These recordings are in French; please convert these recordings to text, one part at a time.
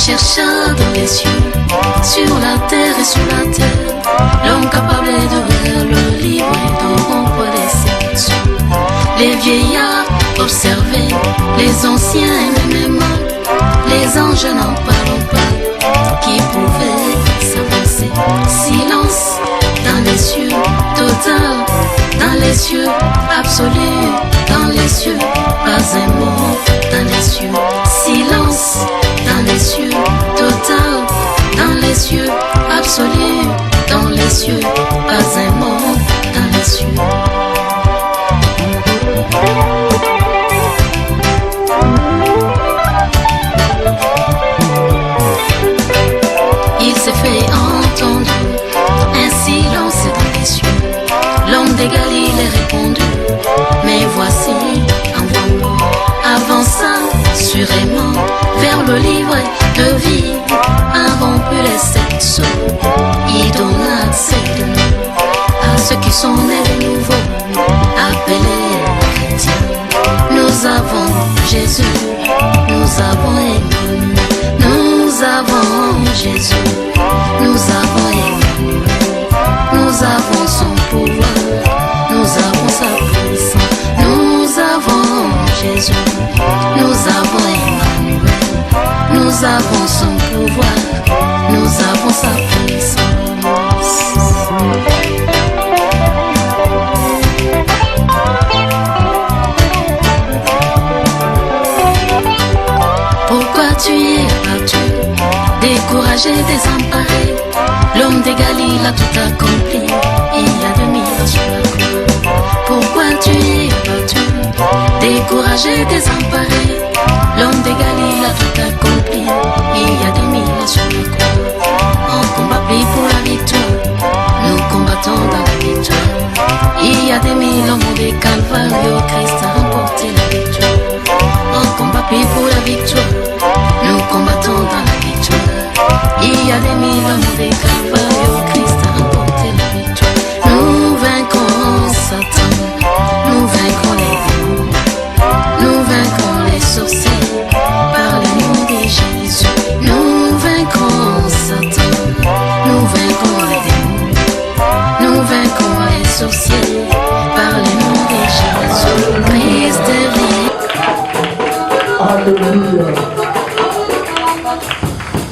chercha dans les cieux, sur la terre et sur la terre, l'homme capable d'ouvrir le livre et d'en rompre les sections. Les vieillards observaient, les anciens aimaient même, les anges n'en parlent pas, qui pouvaient s'avancer. Silence dans les cieux, total, dans les cieux, absolu, dans les cieux, pas un mot, dans les cieux, silence, dans les cieux, total, dans les cieux, absolu, dans les cieux, pas un mot, dans les cieux. Il s'est fait entendre un silence dans les cieux. L'homme des Galilées répondit, mais voici un vent avançant sûrement vers le livre de vie, a rompu les sept sceaux. Il donne accès de nous à ceux qui sont nés de nouveau, appelés chrétiens. Nous avons Jésus, nous avons Emmanuel, nous avons Jésus, nous avons Emmanuel, nous avons son pouvoir, nous avons sa puissance, nous avons Jésus, nous avons Emmanuel, nous avons son pouvoir, nous avons sa puissance. Pourquoi tu es battu, découragé, désemparé? L'homme des Galiles a tout accompli, il y a 2000 ans sur la croix. Pourquoi tu es battu, découragé, désemparé? L'homme des Galiles a tout accompli, il y a 2000 ans sur la croix. On combat plus pour la victoire, nous combattons dans la victoire. Il y a 2000 ans des Calvario, Christ a remporté la victoire. On combat plus pour la victoire, nous combattons dans la victoire. Il y a 2000 ans des Calvario, Christ a remporté la victoire. Nous vaincrons Satan, nous vaincrons les démons, nous vaincrons les sorciers par le nom de Jésus. Nous vaincrons Satan, nous vaincrons les démons, nous vaincrons les sorciers par le nom de Jésus. Christ est vie. Alléluia.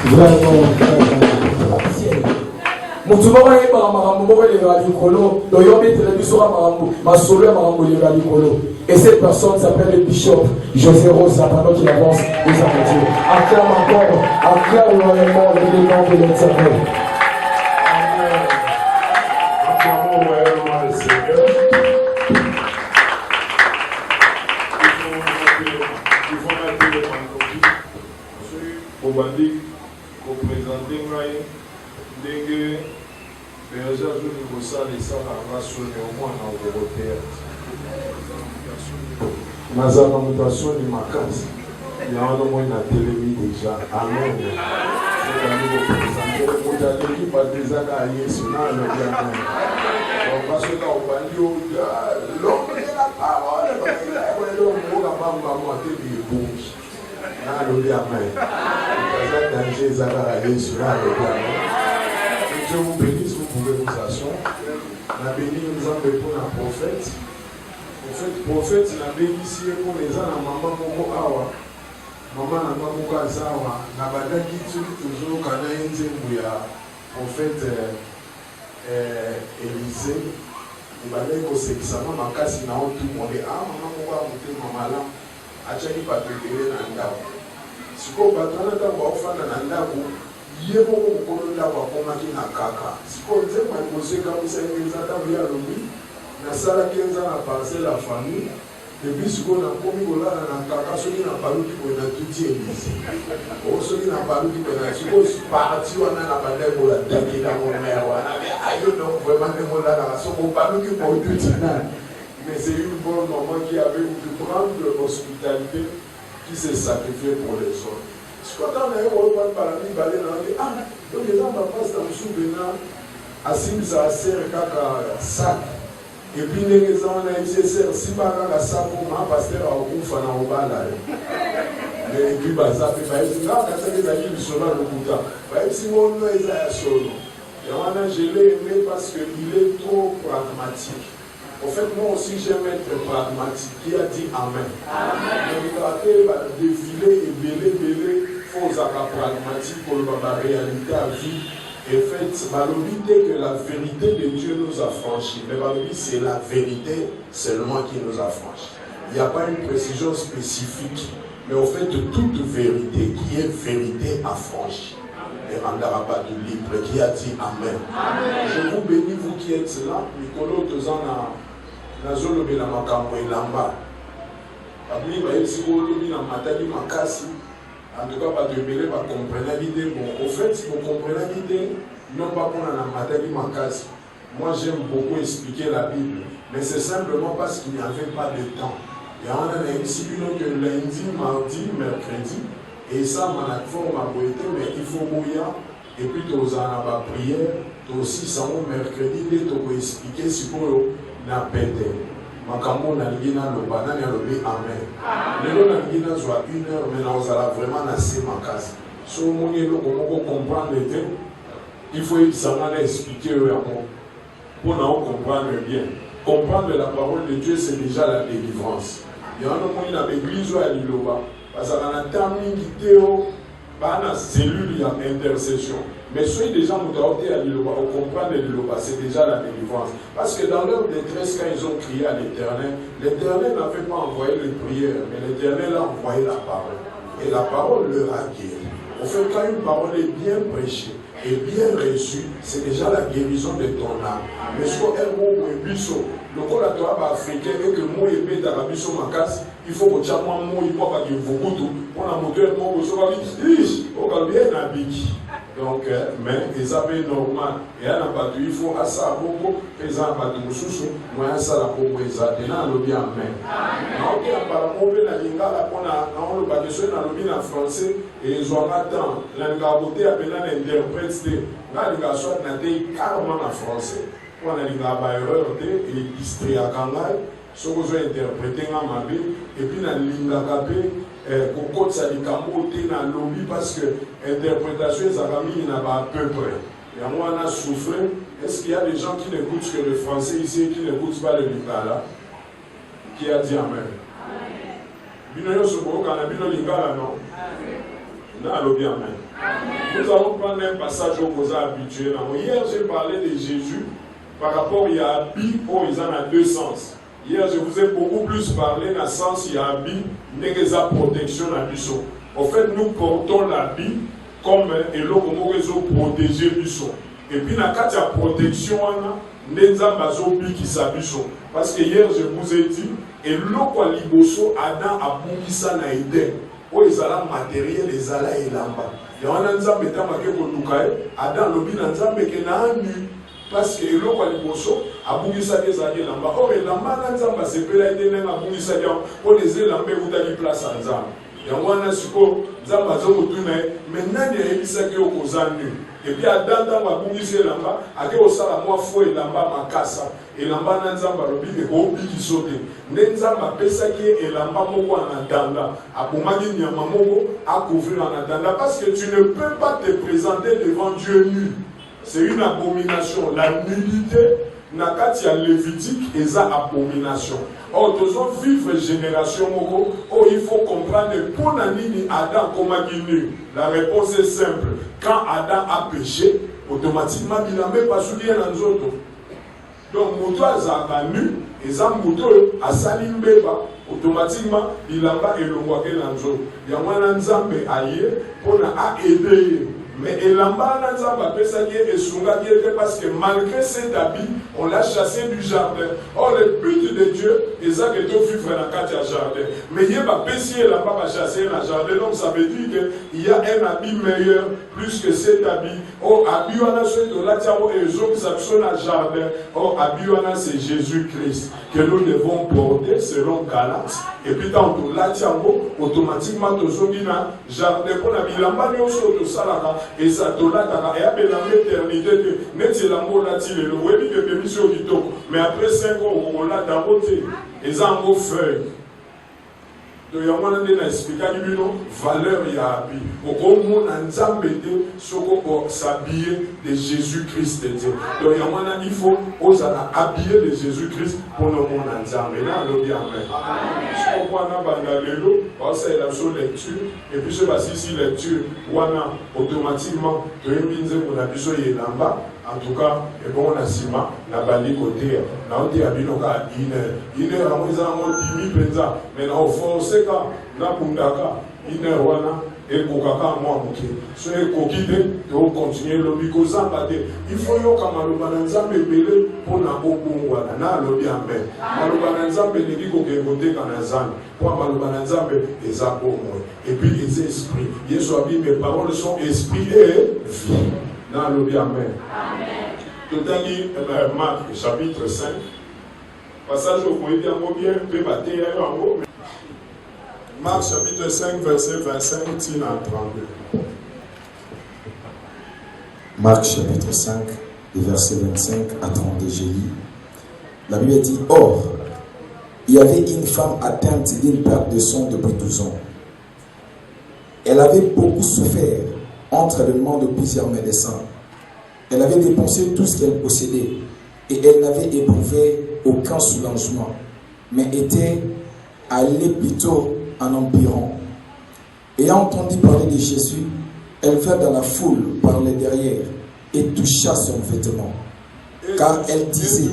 Vraiment. Mutu moko yeba makambo moko eleka likolo toyobi television makambo masolo ya makambo eleka likolo. Et cette personne s'appelle le bishop José Rosa pendant qu'il avance les apôtres. Acclame encore, acclame énormément le nom de l'Éternel. Amen. Acclamons réellement le Seigneur. Il faut mettre le pancopie au bandit pour présenter Dengue, les gens qui nous savent, les gens qui au moins en Européen. Mazama mutation ni makasi. Il y a un moment qui a télémis déjà. Amen. C'est un nouveau présenté. Vous avez l'équipe à des années à Yesu. On va se faire au banlieue. L'homme de la parole. L'homme de la parole va monter des bouches. Amen. Le danger est à Yesu. Je vous bénisse, vous pouvez vous asseoir. La béni nous a fait pour un prophète. Prophète, la béni pour les gens, la maman Moko Awa. Maman na Moko Azawa. La badaki toujours quand on a un prophète Élisée. Il va dire que c'est ça, maman Kassi na tout le monde. Ah, maman Moko a monté maman là. Achaki pas te guérir dans le dos. Si vous avez un enfant dans le dos, yebo mukolo la bakomaki na kaka siko nzema mose kabisa inza tabu ya lobi na sala kenza na parcelle la famille depuis siko na komi kolala na kaka soki na baluki ko na tuti elise o soki na baluki ko na siko parti wana na bandeko la daki na mère wana ayo donc vraiment ne mola na soko baluki ko tuti na mais c'est une bonne maman qui avait une grande hospitalité qui s'est sacrifiée pour les autres. Quand on a eu un parami, on a dit, ah, donc les gens ne passent dans le souvenir, à Simsa, Serre, Kaka, Sac. Et puis les gens, on a eu ces serres, si pas Kaka, Sac, pour ma pasteur, à Oufana, au Bala. Et puis, ça fait pas être là, quand ça les le solo le bouton. Si mon nom est à solo. Et je l'ai aimé parce qu'il est trop pragmatique. En fait, moi aussi, j'aime être pragmatique. Qui a dit Amen? Amen. Il va défiler et belé, faut être pragmatique pour la réalité à vie. En fait, que la vérité de Dieu nous a franchis. Mais c'est la vérité seulement qui nous a franchis. Il n'y a pas une précision spécifique. Mais en fait, toute vérité qui est vérité affranchie. Et rendra pas du libre qui a dit Amen. Amen. Je vous bénis, vous qui êtes là. Nicolo, Tozana, Nazolo, Belamakamo et Lamba. Abli, si vous voulez, Matali, Makasi. En tout cas, pas de mêler, pas comprendre l'idée. Bon, au fait, si vous comprenez l'idée, non pas pour la Matali, Makasi. Moi, j'aime beaucoup expliquer la Bible. Mais c'est simplement parce qu'il n'y avait pas de temps. Il y en a ici que lundi, mardi, mercredi. Et ça, ma forme a été, mais il faut mouiller. Et puis, tu as la prière, tu as aussi, ça, mercredi, tu peux expliquer si vous n'avez pas été. Makambo na ligina lo banane ya lobi amen. Lelo na ligina soit 1 heure, mais on va vraiment nasser ma case. Si on mouille le comment comprendre le thème, il faut expliquer pour nous comprendre bien. Comprendre la parole de Dieu, c'est déjà la délivrance. Il y a un moment dans l'église à Liloba, parce qu'on a terminé qui dans la cellule, il y a intercession. Mais ceux des gens qui ont été à Liloba, on comprend Liloba, c'est déjà la délivrance. Parce que dans leur détresse, quand ils ont crié à l'Éternel, l'Éternel n'avait pas envoyé les prières, mais l'Éternel a envoyé la parole. Et la parole leur a guéri. En fait, quand une parole est bien prêchée et bien reçue, c'est déjà la guérison de ton âme. Mais ce qu'on est beau et biso, le coup la Torah africain et que moi et bête à biso makas, il faut que tu aies moi, il faut que tu aies beaucoup pour la moteur, moi, je suis bien habillé. Donc, mais ils avaient normal. Et à la bataille, il faut à ça beaucoup, et ça va tout sous, moi à ça la pauvre, et ça, et là, le bien, mais. Donc, apparemment, on a l'ingala, on a le bâtisseur dans le bien en français, et ils ont attend, l'ingabouté a bien interprété, là, les gars soit naté carrément en français. On a l'ingaba et distrait à Kangai, ce que vous avez interprété en Mabé, et puis dans l'ingagapé, pour ça dit camoté dans le lobby parce que l'interprétation des amis n'a pas à peu près. Et moi on a souffert. Est-ce qu'il y a des gens qui n'écoutent que le français ici et qui n'écoutent pas le lingala? Qui a dit Amen? Binoyo Sobo, quand on a bino lingala, non? Non, lobby Amen. Nous allons prendre un passage où vous êtes habitués. Hier j'ai parlé de Jésus par rapport à Yabi, où ils en ont deux sens. Hier, je vous ai beaucoup plus parlé dans le sens qu'il y a l'habit, la protection à Bissot. En fait, nous portons l'habit comme un lot pour protéger Bissot. Et puis, dans le cas de la protection, nous avons des qui s'habillent. Parce que hier, je vous ai dit, et l'eau qui a liboso, Adam a bougi ça dans l'idée. Où ils ont matériel, les ala et l'amba. Et on a dit, Adam, le bin, nu. Parce que l'eau qui a liboso, a bougi ça des années l'amba. Or, l'amba, c'est pas la idée, a bougi ça pour les élambes, vous avez place en zam. Et on a dit, Zamba maintenant, il y a eu ça qui est aux années. Et puis, Adam, a bougi ça l'amba, a dit, la moi, faut et l'amba, ma cassa. Et l'amba, Nzamba, le big et au big qui saute. Nzamba, pesa qui est l'amba, moko en attendant. A boumagi, nyamamoko, à couvrir en attendant. Parce que tu ne peux pas te présenter devant Dieu nu. C'est une abomination. La nudité, Nakatia Lévitique, est une abomination. Or, nous devons vivre génération moko, il faut comprendre pour Nanini Adam comme nu. La réponse est simple. Quand Adam a péché, automatiquement, il n'a même pas soutenu dans nous autres. Donc, Mouto a nu, et ça, Mouto a salimbeba, automatiquement, il n'a pas élongé dans nous autres. Il y a un Nzambe ailleurs pour aider. Mais Elamba Nzamba Pesaki et Sunga parce que malgré cet habit, on l'a chassé du jardin. Or, le but de Dieu, c'est ça que Dieu vivre dans le jardin. Mais il y a pas Pessi et Lamba va chasser dans le jardin. Donc, ça veut dire qu'il y a un habit meilleur plus que cet habit. Or, Abiwana, c'est de la Tiamo et les autres qui sont dans le jardin. Or, Abiwana, c'est Jésus-Christ que nous devons porter selon Galates. Et puis, dans la Tiamo, automatiquement, tout ce qui est dans le jardin, pour la Bilamba, nous sommes tous salaka. Et ça te l'a et après l'éternité que net la mot là il le oui que permission du mais après 5 ans on l'a dans côté et ça en feuille Donc il y a un qui expliqué valeur il y a abi. Au monde ensemble de s'habiller de Jésus-Christ. Donc il y a un il faut habiller de Jésus-Christ pour le monde ensemble. Là le bien amen. Je comprends na bandalelo, c'est la seule lecture et puis c'est ici lecture wana automatiquement de yebinze mon abiso yelamba. En tout cas, et bon, on a Sima, on a bali côté, on a dit à Binoka, il est à moi, ils ont 10 000 penza, mais on force quand, na Pundaka, il est wana, et Kokaka, moi, ok. Ce est Kokide, on continue le Bikoza, il faut que Malobanza me belé pour na Okungwana, na lobby en mer. Malobanza me dit qu'on est voté Kanazan, pour Malobanza me les a et puis les esprits. Yeshua dit, mes paroles sont esprit et vie. Dans le bien amen. Tout à l'heure, Marc chapitre 5. Passage au point bien, peut battre en haut. Marc chapitre 5, verset 25, tina 32. Marc chapitre 5, verset 25 à 32, j'ai lu. La Bible dit, or, il y avait une femme atteinte d'une perte de sang depuis 12 ans. Elle avait beaucoup souffert entre les mains de plusieurs médecins. Elle avait dépensé tout ce qu'elle possédait et elle n'avait éprouvé aucun soulagement, mais était allée plutôt en empirant. Ayant entendu parler de Jésus, elle vint dans la foule par le derrière et toucha son vêtement. Car elle disait,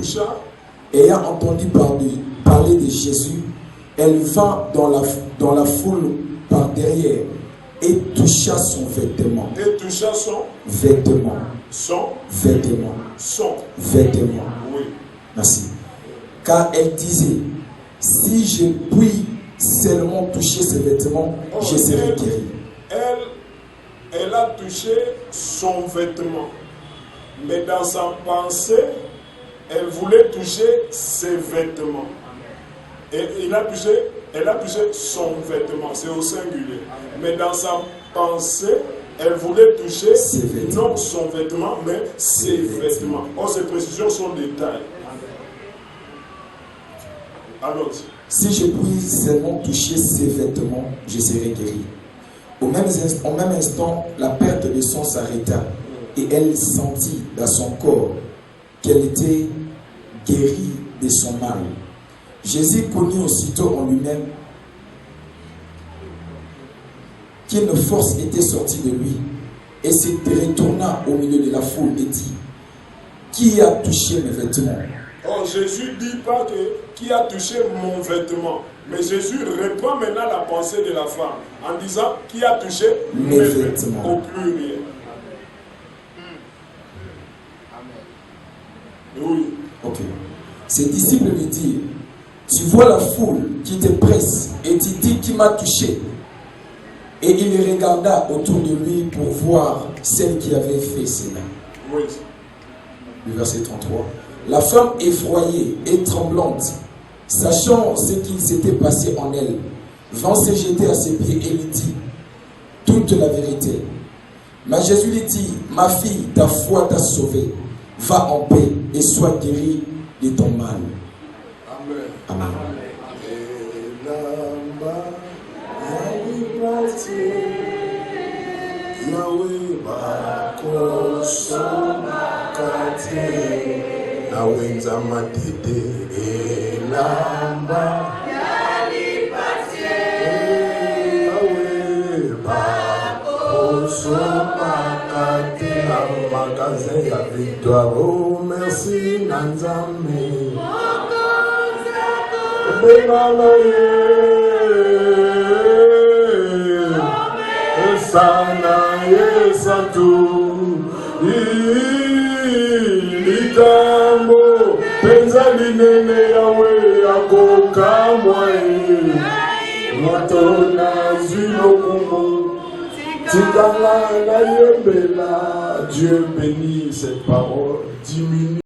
ayant entendu parler de Jésus, elle vint dans la foule par derrière et toucha son vêtement. Et toucha son vêtement. Son vêtement. Son vêtement. Oui. Merci. Car elle disait, si je puis seulement toucher ses vêtements, je serai guéri. Elle a touché son vêtement. Mais dans sa pensée, elle voulait toucher ses vêtements. Et elle a touché son vêtement, c'est au singulier. Mais dans sa pensée, elle voulait toucher non son vêtement, mais ses vêtements. Or, ces précisions sont des détails. Alors, si je puis seulement toucher ses vêtements, je serai guéri. Au même instant, la perte de sang s'arrêta et elle sentit dans son corps qu'elle était guérie de son mal. Jésus connut aussitôt en lui-même qu'une force était sortie de lui et se retourna au milieu de la foule et dit, qui a touché mes vêtements? Oh, Jésus ne dit pas que qui a touché mon vêtement, mais Jésus reprend maintenant la pensée de la femme en disant qui a touché mes vêtements au pluriel. Oui. Ok. Ses disciples lui dirent, tu vois la foule qui te presse et tu dis qui m'a touché. Et il regarda autour de lui pour voir celle qui avait fait cela. Oui. Le verset 33. La femme effroyée et tremblante, sachant ce qu'il s'était passé en elle, vint se jeter à ses pieds et lui dit toute la vérité. Mais Jésus lui dit, ma fille, ta foi t'a sauvée. Va en paix et sois guérie de ton mal. Amen. Amen. Nawenza matete elamba yalipatie nawe bakoso makate magasin ya victoire. Oh merci Nanzambe benala ye sana ye santu litambo penza linene yawe akokamwa moto na zilokumu tikala na yembela. Dieu bénit cette parole, diminue